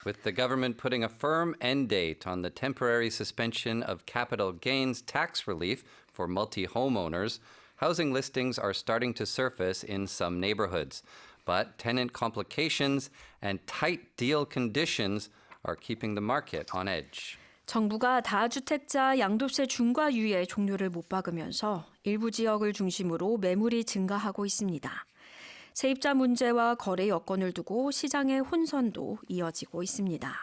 With the government putting a firm end date on the temporary suspension of capital gains tax relief for multi-homeowners, housing listings are starting to surface in some neighborhoods. But tenant complications and tight deal conditions are keeping the market on edge. 정부가 다주택자 양도세 중과 유예 종료를 못 박으면서 일부 지역을 중심으로 매물이 증가하고 있습니다. 세입자 문제와 거래 여건을 두고 시장의 혼선도 이어지고 있습니다.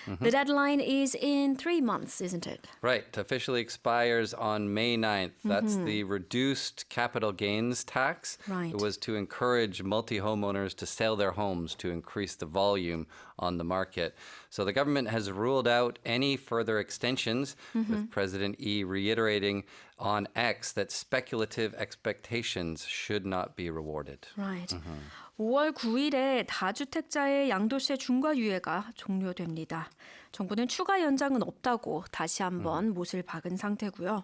The deadline is in 3 months, isn't it? Right. Officially expires on May 9th. That's the reduced capital gains tax. Right. It was to encourage multi-homeowners to sell their homes to increase the volume on the market. So the government has ruled out any further extensions, with President Yi reiterating on X that speculative expectations should not be rewarded. Right. 5월 9일에 다주택자의 양도세 중과 유예가 종료됩니다. 정부는 추가 연장은 없다고 다시 한번 못을 박은 상태고요.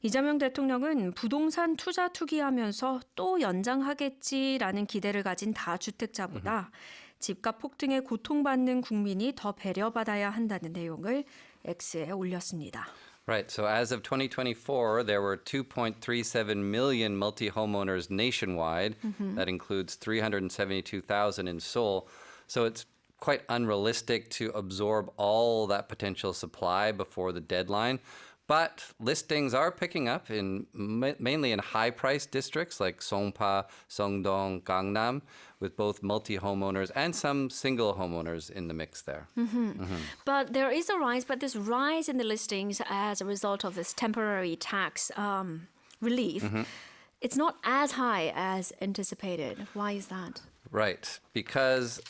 이재명 대통령은 부동산 투자 투기하면서 또 연장하겠지라는 기대를 가진 다주택자보다 집값 폭등에 고통받는 국민이 더 배려받아야 한다는 내용을 X에 올렸습니다. Right. So as of 2024, there were 2.37 million multi-homeowners nationwide. That includes 372,000 in Seoul. So it's quite unrealistic to absorb all that potential supply before the deadline. But listings are picking up mainly in high-priced districts like Songpa, Songdong, Gangnam, with both multi-homeowners and some single homeowners in the mix there. But there is a rise, but this rise in the listings as a result of this temporary tax relief, it's not as high as anticipated. Why is that? Right, because,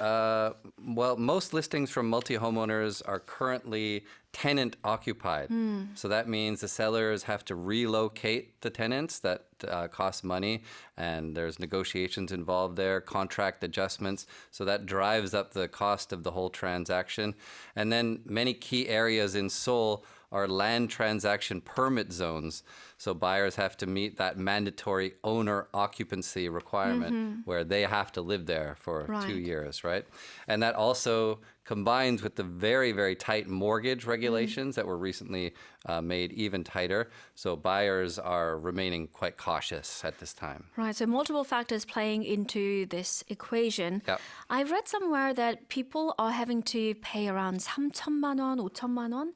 most listings from multi-homeowners are currently tenant-occupied. So that means the sellers have to relocate the tenants. That costs money, and there's negotiations involved there, contract adjustments. So that drives up the cost of the whole transaction. And then many key areas in Seoul are land transaction permit zones. So buyers have to meet that mandatory owner occupancy requirement where they have to live there for 2 years, right? And that also combines with the very, very tight mortgage regulations that were recently made even tighter. So buyers are remaining quite cautious at this time. Right, so multiple factors playing into this equation. Yep. I've read somewhere that people are having to pay around 3천만 원, 5천만 원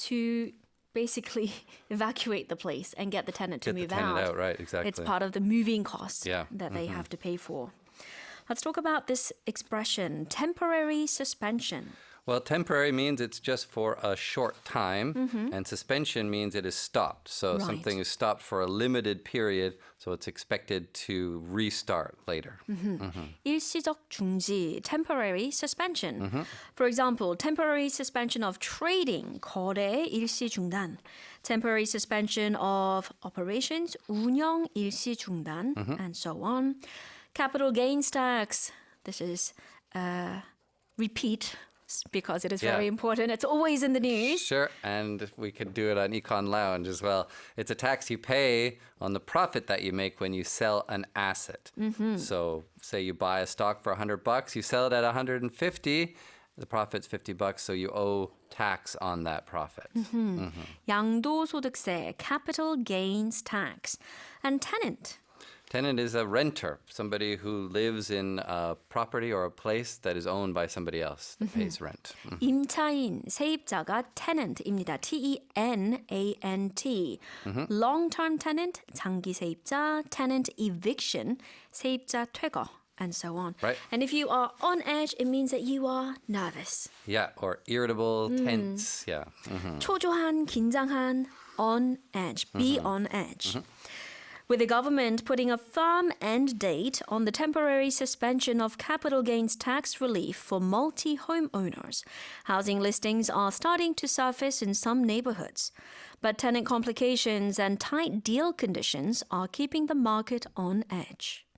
to basically evacuate the place and get the tenant to Get the move tenant out, right, exactly. It's part of the moving costs Yeah. that they have to pay for. Let's talk about this expression, temporary suspension. Well, temporary means it's just for a short time, and suspension means it is stopped. So Right. something is stopped for a limited period, so it's expected to restart later. 일시적 중지, temporary suspension. For example, temporary suspension of trading, 거래 일시 중단. Temporary suspension of operations, 운영 일시 중단, and so on. Capital gains tax, this is repeat because it is very Yeah. important. It's always in the news. Sure, and we could do it on Econ Lounge as well. It's a tax you pay on the profit that you make when you sell an asset. So say you buy a stock for $100, you sell it at 150, the profit's $50, so you owe tax on that profit. 양도소득세, capital gains tax, and tenant. Tenant is a renter, somebody who lives in a property or a place that is owned by somebody else that pays rent. 임차인, 세입자가 tenant입니다. T-E-N-A-N-T. Long-term tenant, 장기 세입자, tenant eviction, 세입자 퇴거, and so on. Right. And if you are on edge, it means that you are nervous. Yeah, or irritable, tense, yeah. 초조한, 긴장한, on edge, be on edge. With the government putting a firm end date on the temporary suspension of capital gains tax relief for multi-home owners, housing listings are starting to surface in some neighborhoods. But tenant complications and tight deal conditions are keeping the market on edge.